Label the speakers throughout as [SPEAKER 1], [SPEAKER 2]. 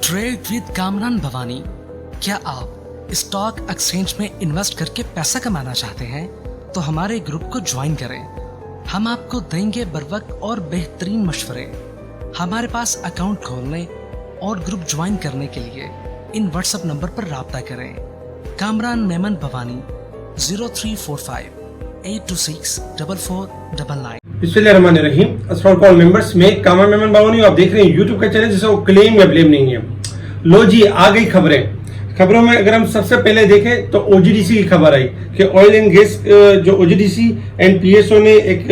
[SPEAKER 1] Trade with Kamran Bhavani. क्या आप stock exchange में इन्वेस्ट करके पैसा कमाना चाहते हैं तो हमारे ग्रुप को ज्वाइन करें। हम आपको देंगे बर वक्त और बेहतरीन मशवरे। हमारे पास अकाउंट खोलने और ग्रुप ज्वाइन करने के लिए इन व्हाट्सएप नंबर पर राब्ता करें। कामरान मेमन भवानी 0345 826 4499।
[SPEAKER 2] बिस्मिल्लाहिर्रहमानिर्रहीम। अस्सलाम वालेकुम मेंबर्स, मैं कामरान मेमन भवानी, आप देख रहे हैं यूट्यूब का चैनल जिसका क्लेम या ब्लेम नहीं है। लो जी, आ गई खबरों में अगर हम सबसे पहले देखें तो ओजीडीसी की खबर आई कि ऑयल एंड गैस जो ओजीडीसी एंड पीएसओ ने एक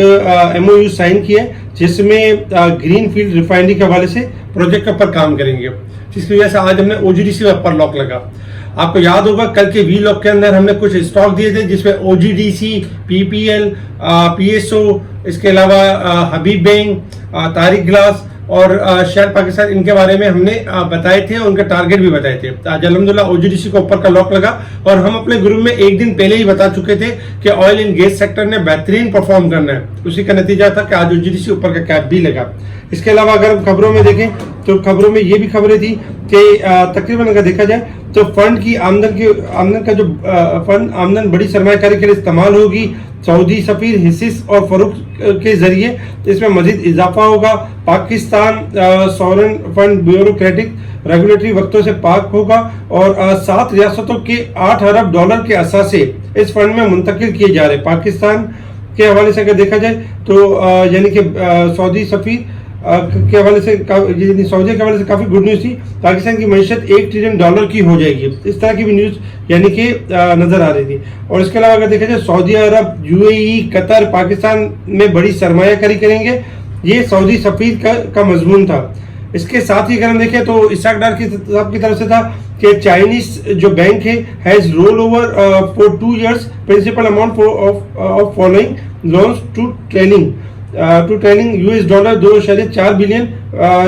[SPEAKER 2] एमओयू साइन किया जिसमें ग्रीन फील्ड रिफाइनरी के हवाले से प्रोजेक्ट के ऊपर काम करेंगे, जिसकी वजह से आज हमने ओजीडीसी के ऊपर लॉक लगा। आपको याद होगा कल के वी लॉक के अंदर हमने कुछ स्टॉक दिए थे जिसमें ओजीडीसी, पीपीएल, पीएसओ, इसके अलावा हबीब बैंक, तारिक ग्लास और शेयर पाकिस्तान, इनके बारे में हमने बताए थे और उनके टारगेट भी बताए थे। आज अल्हम्दुलिल्लाह ओजीडीसी को ऊपर का लॉक लगा और हम अपने ग्रुप में एक दिन पहले ही बता चुके थे कि ऑयल एंड गैस सेक्टर ने बेहतरीन परफॉर्म करना है। उसी का नतीजा था कि आज ओजीडीसी ऊपर का कैप भी लगा। इसके अलावा अगर हम खबरों में देखें तो खबरों में ये भी खबरें थी कि तकरीबन अगर देखा जाए तो फंड की आमदन का जो फंड आमदन बड़ी सरमायाकारी के लिए इस्तेमाल होगी। सऊदी सफीर हिस्सिस और फरूख के जरिए इसमें मजीद इजाफा होगा। Pakistan sovereign fund bureaucratic regulatory वक्तों से पाक होगा और 7 रियासतों के $8 अरब के असासे इस फंड में मुंतकिल किए जा रहे। पाकिस्तान के हवाले से अगर देखा जाए तो यानी कि सऊदी सफीर के हवाले से सऊदी के हवाले से काफी गुड न्यूज थी। पाकिस्तान की मईशत $1 ट्रिलियन की हो जाएगी, इस तरह की भी न्यूज यानी कि नजर आ रही थी। और इसके अलावा अगर देखा जाए सऊदी अरब, यूएई, कतर पाकिस्तान में बड़ी सरमायाकारी करेंगे, ये सऊदी सफीर का मजमून था। इसके साथ ही अगर हम देखें तो इसाक डार की तरफ से था कि चाइनीज जो बैंक है has roll over for 2 years principal amount of following loans to training $2.4 billion,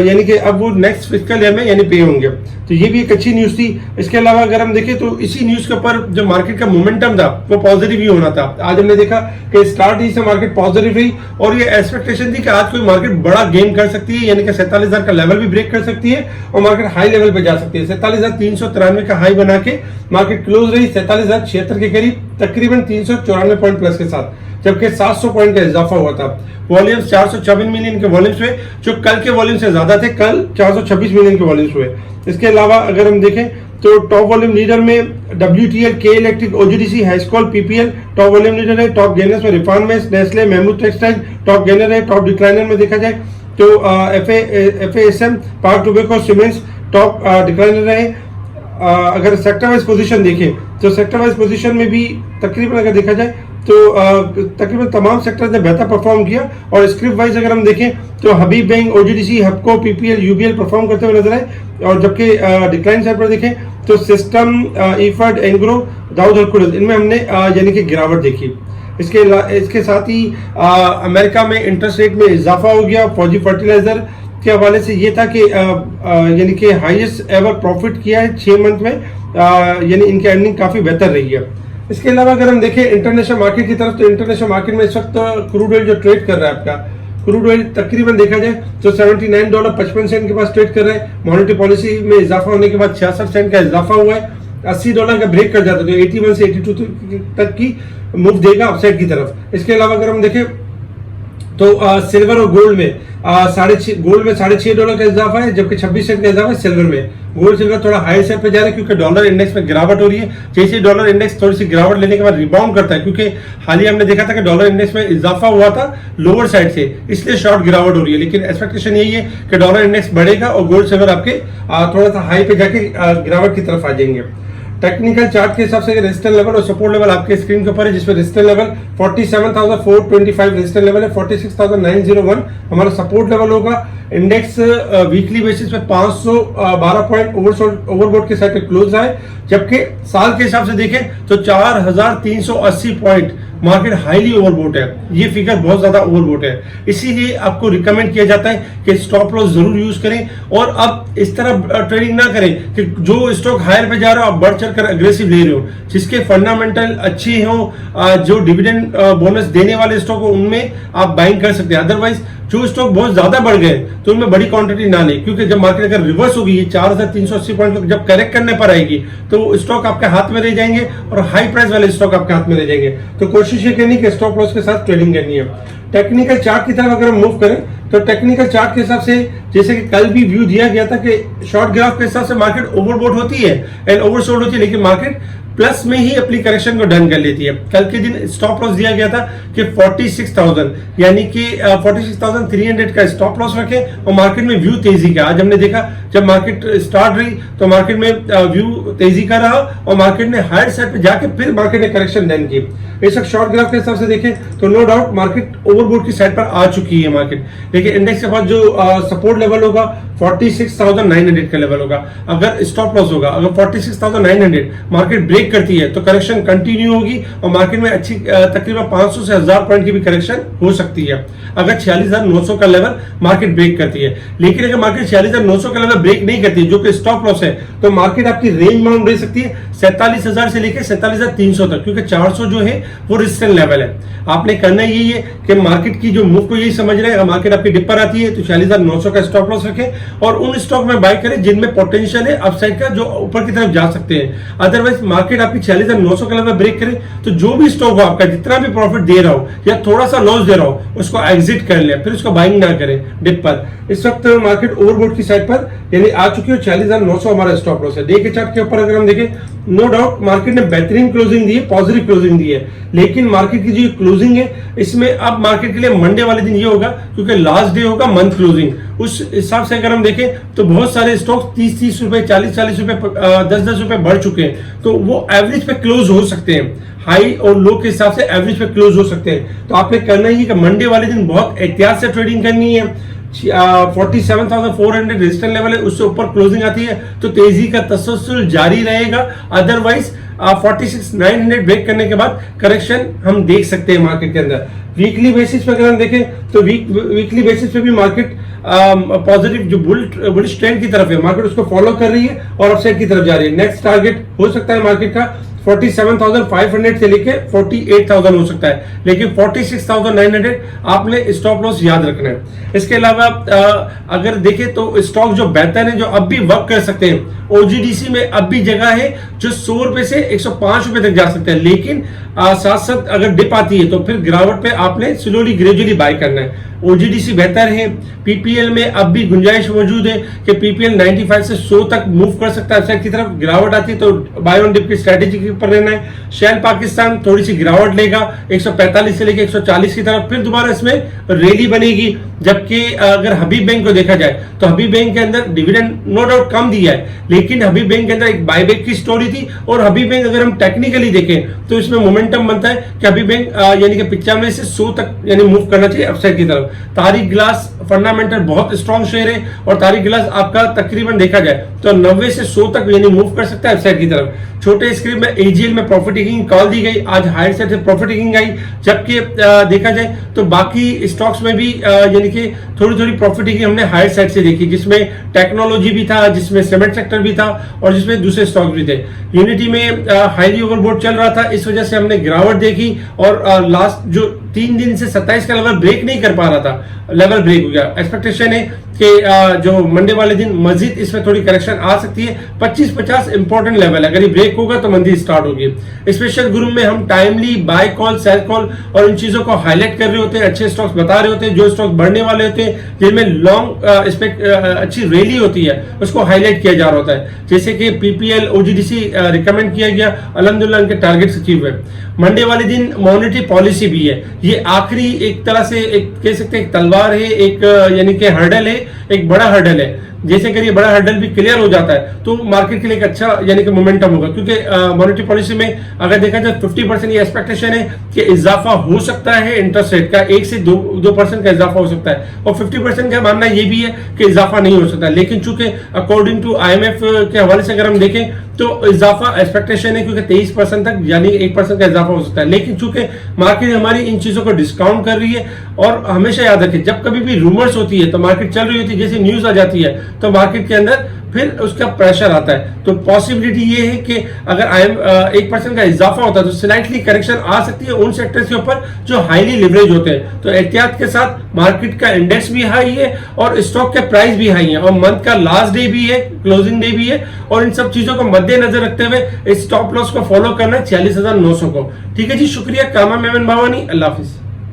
[SPEAKER 2] यानी कि अब वो नेक्स्ट फिस्कल ईयर में यानी पे होंगे। तो ये भी एक अच्छी न्यूज थी। इसके अलावा अगर हम देखें तो इसी न्यूज के ऊपर जो मार्केट का मोमेंटम था वो पॉजिटिव ही होना था। आज हमने देखा कि स्टार्ट ही से मार्केट पॉजिटिव रही और ये एक्सपेक्टेशन थी कि आज कोई मार्केट बड़ा गेन कर सकती है, यानी कि 47,000 का लेवल भी ब्रेक कर सकती है और मार्केट हाई लेवल पे जा सकती है। 47,393 का हाई बना के मार्केट क्लोज रही 47,076 के करीब, तकरीबन 394 पॉइंट प्लस के साथ, जबकि 700 पॉइंट का इजाफा हुआ था। वॉल्यूम्स 454 मिलियन के वॉल्यूम्स हुए, जो कल के वॉल्यूम से ज्यादा थे। कल 426 मिलियन के वॉल्यूम्स हुए। इसके अलावा अगर हम देखें तो टॉप वॉल्यूम लीडर में WTL, K electric, OGDC, Hascol, PPL top volume leader है। टॉप गेनर्स में refinements, Nestle, Mahmood textile top gainer है। टॉप डिक्लाइनर में देखा जाए तो FASM, Pak tobacco, cements top decliner रहे। अगर सेक्टर वाइज पोजीशन देखें तो सेक्टर वाइज पोजीशन में भी तकरीबन अगर देखा जाए तो तकरीबन तमाम सेक्टर ने बेहतर परफॉर्म किया। और स्क्रिप्ट वाइज अगर हम देखें तो हबीब bank, OGDC, हबको, PPL, UBL perform करते हुए नजर आए। और जबकि डिक्लाइन साइड पर देखें तो सिस्टम, ईफर्ड, एंग्रो, दाऊद हरकुल, इनमें हमने यानी कि गिरावट देखी। इसके साथ ही अमेरिका में इंटरेस्ट रेट में इजाफा हो गया। फौजी फर्टिलाइजर के हवाले से ये था कि यानी कि हाईएस्ट एवर प्रॉफिट किया है 6 मंथ में, यानी इनकी अर्निंग काफी बेहतर रही है। इसके अलावा अगर हम देखें इंटरनेशनल मार्केट की तरफ तो इंटरनेशनल मार्केट में इस वक्त क्रूड ऑयल जो ट्रेड कर रहा है, आपका क्रूड ऑयल तकरीबन देखा जाए तो $79.55 के पास ट्रेड कर रहा है। मॉनेटरी पॉलिसी में इजाफा होने के बाद 66 सेंट का इजाफा हुआ है। $80 का ब्रेक कर जाता है तो 81 से 82 तक की मूव देगा अपसाइड की तरफ। इसके अलावा अगर हम देखें तो सिल्वर और गोल्ड में गोल्ड में $6.5 का इजाफा है, जबकि 26 सेंट का इजाफा है सिल्वर में। गोल्ड सिल्वर थोड़ा हाई साइड पे जा रहा है क्योंकि डॉलर इंडेक्स में गिरावट हो रही है। जैसे डॉलर इंडेक्स थोड़ी सी गिरावट लेने के बाद रिबाउंड करता है, क्योंकि हाल ही हमने देखा था कि डॉलर इंडेक्स में इजाफा हुआ था लोअर साइड से, इसलिए शॉर्ट गिरावट हो रही है। लेकिन एक्सपेक्टेशन यही है कि डॉलर इंडेक्स बढ़ेगा और गोल्ड सिल्वर आपके थोड़ा सा हाई पे जाके गिरावट की तरफ आ जाएंगे। टेक्निकल चार्ट के हिसाब से रेजिस्टेंस लेवल और सपोर्ट लेवल आपके स्क्रीन के ऊपर है, जिसमें रेजिस्टेंस लेवल 47,425 रेजिस्टेंस लेवल है, 46,901 हमारा सपोर्ट लेवल होगा। इंडेक्स वीकली बेसिस पे 512 पॉइंट ओवरबॉट के साथ क्लोज आए जबकि साल के हिसाब से देखें तो 4380 पॉइंट मार्केट हाईली ओवरबोट है। ये फिगर बहुत ज्यादा ओवरबोट है, इसीलिए आपको रिकमेंड किया जाता है कि स्टॉप लॉस जरूर यूज करें। और अब इस तरह ट्रेडिंग ना करें कि जो स्टॉक हायर पे जा रहा हो आप बढ़ चढ़कर अग्रेसिव ले रहे हो। जिसके फंडामेंटल अच्छे हो, जो डिविडेंड बोनस देने वाले स्टॉक हो, उनमें आप बाइंग कर सकते हैं। अदरवाइज जो स्टॉक बहुत ज्यादा बढ़ गए तो उनमें बड़ी क्वांटिटी ना ले, क्योंकि जब मार्केट अगर रिवर्स होगी, ये 4380 पॉइंट जब करेक्ट करने पर आएगी तो स्टॉक आपके हाथ में रह जाएंगे और हाई प्राइस वाले स्टॉक आपके हाथ में रह जाएंगे। तो कोशिश ये करनी कि स्टॉप लॉस के साथ ट्रेडिंग करनी है। टेक्निकल चार्ट की तरफ अगर हम मूव करें तो टेक्निकल चार्ट के हिसाब से, जैसे कि कल भी व्यू दिया गया था कि शॉर्ट ग्राफ के हिसाब से मार्केट ओवरबोट होती है एंड ओवरसोल्ड होती है, लेकिन मार्केट प्लस में ही अपनी करेक्शन को डन कर लेती है। कल के दिन स्टॉप लॉस दिया गया था कि 46,000 यानी कि 46,300 का स्टॉप लॉस रखें और मार्केट में व्यू तेजी का। आज हमने देखा जब मार्केट स्टार्ट रही तो मार्केट में व्यू तेजी का रहा और मार्केट ने हायर साइड पे जाके फिर मार्केट ने करेक्शन डन की। इस वक्त शॉर्ट ग्राफ के हिसाब से देखें तो नो डाउट मार्केट ओवरबोट की साइड पर आ चुकी है मार्केट। देखिए इंडेक्स के पास जो सपोर्ट लेवल होगा 46,900 का लेवल होगा। अगर स्टॉप लॉस होगा, अगर 46,900 मार्केट ब्रेक करती है तो करेक्शन कंटिन्यू होगी और मार्केट में अच्छी तकरीबन 500 से 1000 पॉइंट की भी करेक्शन हो सकती है अगर 46,900 का लेवल मार्केट ब्रेक करती है। लेकिन अगर मार्केट 46,900 का लेवल ब्रेक नहीं करती, जो कि स्टॉप लॉस है, तो मार्केट आपकी रेंज बाउंड रह सकती है 47,000 से लेकर 47,300 तक, क्योंकि 400 जो है वो रेजिस्टेंस लेवल है। आपने करना यही है कि मार्केट की जो मूव को यही समझ रहे हैं, मार्केट आपकी डिप पर आती है तो 46,900 का स्टॉप लॉस रखें और उन स्टॉक में बाय करें जिनमें पोटेंशियल है अपसाइड का, जो ऊपर की तरफ जा सकते हैं। अदरवाइज मार्केट आपकी 46,900 का लेवल ब्रेक करे तो जो भी स्टॉक हो आपका, जितना भी प्रॉफिट दे रहा हो या थोड़ा सा लॉस दे रहा हो, उसको एग्जिट कर ले, फिर उसको बाइंग ना करें डिप पर। इस वक्त मार्केट ओवरबोट की साइड पर यानी आ चुकी है, 46,900 हमारा स्टॉप लॉस है। डे के चार्ट के ऊपर अगर हम देखें, नो डाउट मार्केट ने बेहतरीन क्लोजिंग दी है, पॉजिटिव क्लोजिंग दी है, लेकिन मार्केट की जो क्लोजिंग है इसमें अब मार्केट के लिए मंडे वाले दिन ये होगा क्योंकि लास्ट डे होगा मंथ क्लोजिंग। उस हिसाब से अगर हम देखें तो बहुत सारे स्टॉक 30-30 रुपए, 40-40 रुपए, 10-10 रुपए बढ़ चुके हैं, तो वो एवरेज पे क्लोज हो सकते हैं। हाई और लो के हिसाब से एवरेज पे क्लोज हो सकते हैं। तो आपने करना ही कि मंडे वाले दिन बहुत एहतियात से ट्रेडिंग करनी है। 47,400 रेजिस्टेंस लेवल है, उससे ऊपर क्लोजिंग आती है तो तेजी का तसलसल जारी रहेगा। अदरवाइज 46,900 ब्रेक करने के बाद करेक्शन हम देख सकते हैं मार्केट के अंदर। वीकली बेसिस पे अगर हम देखें तो वीकली बेसिस पे भी मार्केट पॉजिटिव जो बुलिश ट्रेंड की तरफ है, मार्केट उसको फॉलो कर रही है और अपसाइड की तरफ जा रही है। नेक्स्ट टारगेट हो सकता है मार्केट का 47,500 से लेके 48,000 हो सकता है, लेकिन 46,900 आपने स्टॉप लॉस याद रखना है। इसके अलावा अगर देखें तो स्टॉक जो बेहतर है, जो अब भी वर्क कर सकते हैं, ओजीडीसी में अब भी जगह है जो 100 रुपए से 105 रुपए तक जा सकते हैं, लेकिन साथ साथ अगर डिप आती है तो फिर गिरावट पे आपने स्लोली ग्रेजुअली बाय करना है। ओजीडीसी बेहतर है, पीपीएल में अब भी गुंजाइश मौजूद है कि पीपीएल 95 से 100 तक मूव कर सकता है अपसाइड की तरफ। गिरावट आती है तो बाय ऑन डिप की स्ट्रेटेजी के ऊपर रहना है। शेल पाकिस्तान थोड़ी सी गिरावट लेगा 145 से लेकर 140 की तरफ, फिर दोबारा इसमें रैली बनेगी। जबकि अगर हबीब बैंक को देखा जाए तो हबीब बैंक के अंदर डिविडेंड नो डाउट कम दिया है, लेकिन हबीब बैंक के अंदर एक बायबैक की स्टोरी थी और हबीब बैंक अगर हम टेक्निकली देखें तो इसमें मोमेंटम बनता है कि हबीब बैंक यानी कि 95 से 100 तक यानी मूव करना चाहिए अपसाइड की तरफ। तारिक ग्लास फंडामेंटल बहुत स्ट्रॉन्ग शेयर है और तारिक ग्लास आपका तकरीबन देखा जाए तो 90 से 100 तक यानी मूव कर सकता है अपसाइड की तरफ। छोटे स्क्रीन में एजीएल में प्रॉफिट टेकिंग कॉल दी गई, आज हायर साइड से प्रॉफिट टेकिंग आई। जबकि देखा जाए तो बाकी स्टॉक्स में भी यानी कि थोड़ी थोड़ी प्रॉफिट टेकिंग हमने हायर साइड से देखी, जिसमें टेक्नोलॉजी भी था, जिसमें सीमेंट सेक्टर भी था और जिसमें दूसरे स्टॉक भी थे। यूनिटी में हाईली ओवरबोट चल रहा था, इस वजह से हमने गिरावट देखी और लास्ट जो 3 दिन से 27 का लेवल ब्रेक नहीं कर पा रहा था, लेवल ब्रेक हो गया। एक्सपेक्टेशन है कि जो मंडे वाले दिन मजीद इसमें थोड़ी करेक्शन आ सकती है। 25-50 इंपॉर्टेंट लेवल है, अगर ये ब्रेक होगा तो मंदी स्टार्ट होगी। स्पेशल ग्रुप में हम timely buy call, sell call और इन चीजों को हाईलाइट कर रहे होते हैं, अच्छे स्टॉक्स बता रहे होते हैं, जो स्टॉक बढ़ने वाले होते हैं, जिनमें लॉन्ग अच्छी रैली होती है, उसको हाईलाइट किया जा रहा होता है। जैसे कि पीपीएल, ओजीडीसी रिकमेंड किया गया, अल्हम्दुलिल्लाह उनके टारगेट्स अचीव है। मंडे वाले दिन मॉनेटरी पॉलिसी भी है, ये आखिरी एक तरह से एक कह सकते हैं तलवार है, एक यानी कि हर्डल है, एक बड़ा हर्डल है। जैसे करिए बड़ा हर्डल भी क्लियर हो जाता है तो मार्केट के लिए एक अच्छा यानी कि मोमेंटम होगा, क्योंकि मॉनेटरी पॉलिसी में अगर देखा जाए 50% ये एक्सपेक्टेशन है कि इजाफा हो सकता है इंटरेस्ट रेट का, 1 से 2% का इजाफा हो सकता है, और 50% का मानना ये भी है कि इजाफा नहीं हो सकता। लेकिन चूंकि अकॉर्डिंग टू IMF के हवाले से अगर हम देखें तो इजाफा एक्सपेक्टेशन है, क्योंकि 23% तक यानी 1% का इजाफा हो सकता है। लेकिन चूंकि मार्केट हमारी इन चीजों को डिस्काउंट कर रही है, और हमेशा याद रखें जब कभी भी रूमर्स होती है तो मार्केट चल रही होती है, जैसे न्यूज आ जाती है तो मार्केट के अंदर फिर उसका प्रेशर आता है। तो पॉसिबिलिटी ये है कि अगर 1% का इजाफा होता है तो स्लाइटली करेक्शन आ सकती है उन सेक्टर्स के ऊपर जो हाईली लिवरेज होते हैं। तो एहतियात के साथ मार्केट का इंडेक्स भी हाई है और स्टॉक के प्राइस भी हाई है, और मंथ का लास्ट डे भी है, क्लोजिंग डे भी है, और इन सब चीजों को मद्देनजर रखते हुए स्टॉप लॉस को फॉलो करना है 46,900 को। ठीक है जी, शुक्रिया। कामा मेमन भावानी, अल्लाह हाफिज।